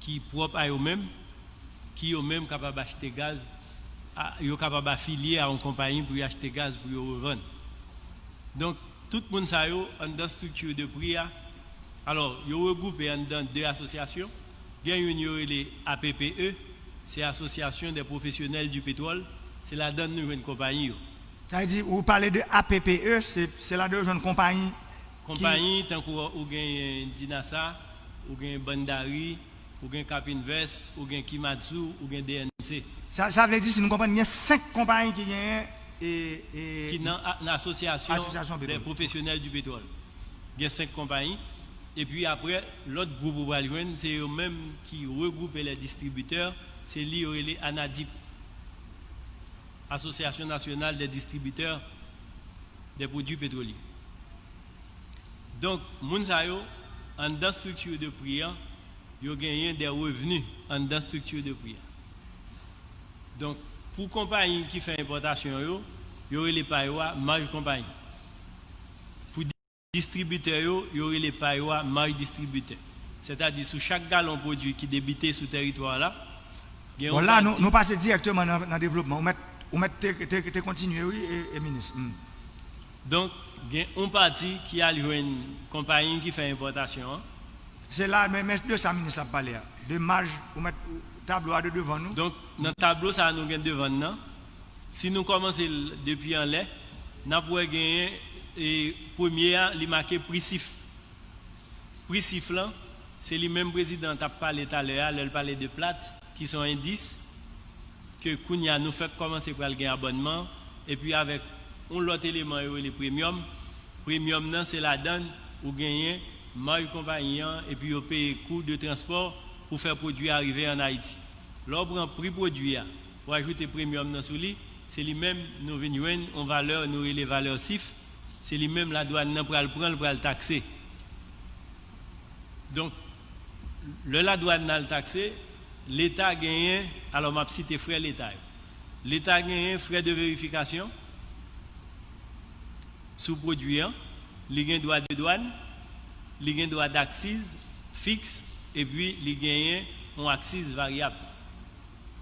qui propre à eux-mêmes, qui eux-mêmes capables d'acheter gaz, ils sont capables d'affilier à une compagnie pour y acheter gaz pour y revendre. Donc, tout le monde ça yo en dans structure de prix. Alors, ils regroupé dans deux associations. Il y a une APPE, c'est l'Association des professionnels du pétrole. C'est la donne une compagnie. Ça veut dire, vous parlez de APPE, c'est la deuxième compagnie. Compagnie, tant qu'on gagne Dinasa, ou gagne Bandari, ou gagne Capinvest, ou gagne Kimatsu, ou gagne DNC. Ça veut dire, si nous comprenons, il y a 5 compagnies qui gagnent. Qui dans l'association des professionnels du pétrole. Il y a 5 compagnies. Et puis après, l'autre groupe, c'est eux-mêmes qui regroupent les distributeurs. C'est l'IOL ANADIP, Association nationale des distributeurs des produits pétroliers. Donc, Mounsayo, en dans structure de prix, ils ont gagné des revenus en dans structure de prix. Donc, pour compagnie qui fait importation, il y aurait les payois marge compagnie. Pour distributeurs, il y aurait les payois marge distributeur. C'est-à-dire, sur chaque gallon produit qui débité sur le territoire là, bon, là, nous passons directement dans le développement. On met continuer, oui, et ministre. Donc, il y a une partie qui a une compagnie qui fait importation. C'est là, mais de ça, ministre a parlé. De marge, on met tableau de devant nous. Donc, dans le tableau, ça nous gagne devant nous. Si nous commençons depuis en lait, nous pouvons gagner et premier, il marqué Prisif. Prisif, c'est le même président qui a parlé tout à l'heure, il parlait de plates qui sont indices que Kounia nous fait commencer par le abonnement et puis avec un autre élément, les premium. Premium, c'est la donne où gagner marge compagnie et puis vous payez coût de transport pour faire produit arriver en Haïti. L'on prend prix produit pour ajouter premium dans lui, c'est lui-même nous venons en valeur, nous les valeurs CIF, c'est lui-même la douane pour le prendre pour le taxer. Donc, la douane a le taxé, l'État a gagné, alors je vais citer frais l'État. L'État a gagné frais de vérification sous produit, il a droit de douane, il a droit d'accise fixe et puis il a une accise variable.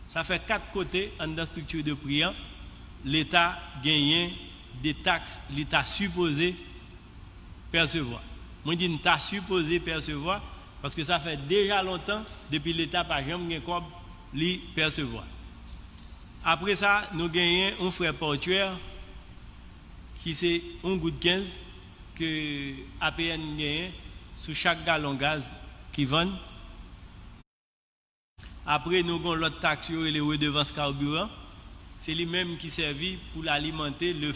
Ça fait 4 côtés dans la structure de prix. L'État gagne des taxes, l'État supposé percevoir. Moi, je dis l'État supposé percevoir parce que ça fait déjà longtemps depuis l'État par exemple li percevoir. Après ça, nous gagnons un frais portuaire qui c'est 1 goutte 15 que APN gagne sur chaque gallon gaz qui vend. Après, nous avons l'autre taxe et les redevances carburant. C'est lui-même qui servit pour alimenter le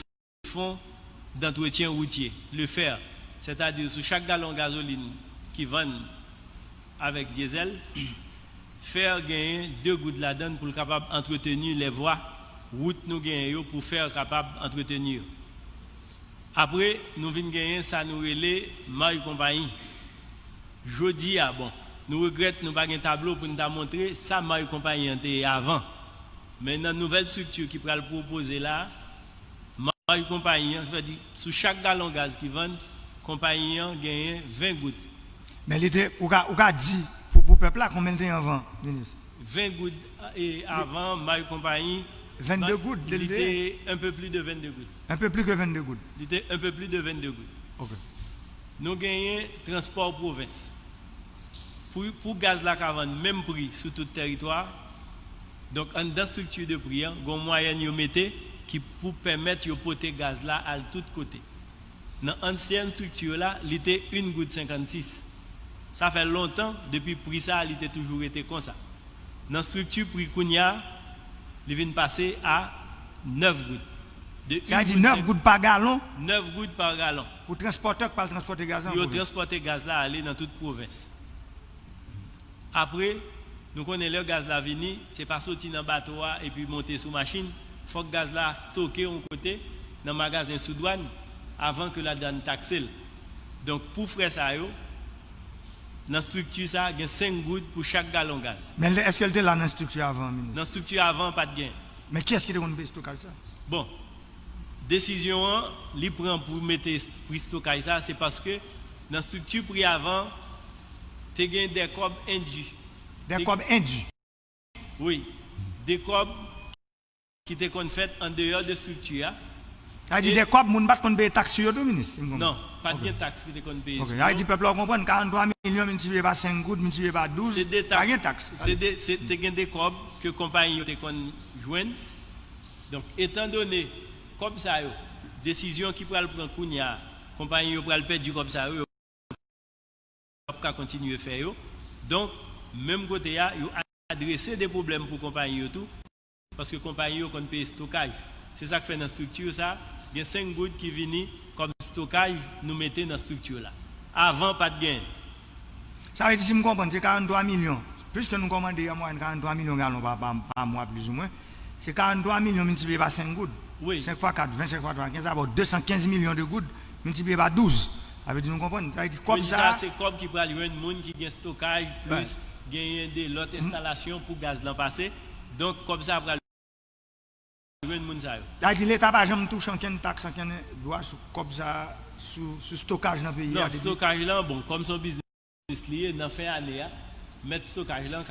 fonds d'entretien routier, le fer. C'est-à-dire, sur chaque gallon gasoline qui vend avec diesel, faire gagner 2 gouttes la donne pour capable entretenir les voies, route nous gagnons pour faire capable entretenir. Après, nous venons gagner ça nous relais marge compagnie. Jeudi, bon, nous regrettons nous pas un tableau pour nous montrer ça marge compagnie avant. Mais dans la nouvelle structure qui pourra le proposer là, marge compagnie, ça veut dire sur chaque gallon gaz qui vend, compagnie gagne 20 gouttes. Mais l'idée, on a dit pour le peuple là combien de temps avant, ministre? 20 gouttes et avant, marge compagnie. 22 gouttes, il était un peu plus de 22 gouttes. Un peu plus que 22 gouttes. Il était un peu plus de 22 gouttes. Ok. Nous gagnons transport province. Pour gaz là qui même prix sur tout le territoire. Donc, en dans structure de prix, il y a un moyen de mettre qui pour permettre de porter gaz là à tous côtés. Dans l'ancienne structure là, il était 1 goutte 56. Ça fait longtemps, depuis le prix ça, il était toujours été comme ça. Dans la structure prix Kounia, il vient passer à 9 gouttes. Ça dit 9 gouttes par gallon? 9 gouttes par gallon. Pour transporter, pas transporter gaz en province. Pour transporter gaz là, aller dans toute province. Après, nous connaissons le gaz là venu, c'est pas sorti dans le bateau et puis monter sous machine. Il faut que le gaz là stocké en côté dans le magasin sous douane avant que la douane taxe. Donc pour faire ça, dans la structure, ça, il y a 5 gouttes pour chaque gallon gaz. Mais est-ce qu'elle était là dans la structure avant, ministre? Dans la structure avant, pas de gain. Mais qui est-ce qui a stocké ça? Bon, décision, li prend pour mettre prix stockage ça, c'est parce que dans la structure prix avant, tu as des corbes induits. Des cob induits. Oui, des cob qui étaient fait en dehors de structure. Ça dit des cob moun bat kon payer taxe sur tout ministre. Non, pas de taxe qui étaient payées. OK, ça dit peuple comprendre 43 millions multiplié par 5 gouttes multiplié par 12. C'est des taxes. C'est des cob que compagnie te kon joindre. Donc étant donné comme ça yo, décision qui pourra le prendre kounya, compagnie yo pral perdre du comme ça yo pas continuer faire yo. Donc même côté ya yo adresser des problèmes pour compagnie yo tout parce que compagnie yo kon paye stockage. C'est ça que fait dans structure ça, il y a 5 gouttes qui viennent comme stockage nous mettez dans structure là. Avant pas de gain. Ça veut dire si me comprendre c'est 43 millions. Puisque nous commandons à moins 43 millions gallons par mois plus ou moins, c'est 43 millions multiplié par 5 gouttes. Oui. 5 fois 4, 25 fois 3, 15, ça va 215 millions de gouttes multiplié par 12. Ça veut dire nous comprenons. Ça veut dire comme ça. C'est comme qui prend le monde qui a stockage plus gagner de l'autre installation pour gaz l'an passé. Donc comme ça après le monde ça. Ça veut dire l'État pas jamais touche aucune taxe, aucun droit sur comme ça sur stockage dans le pays. Non, stockage là bon comme son business lié dans fin année mettre stockage là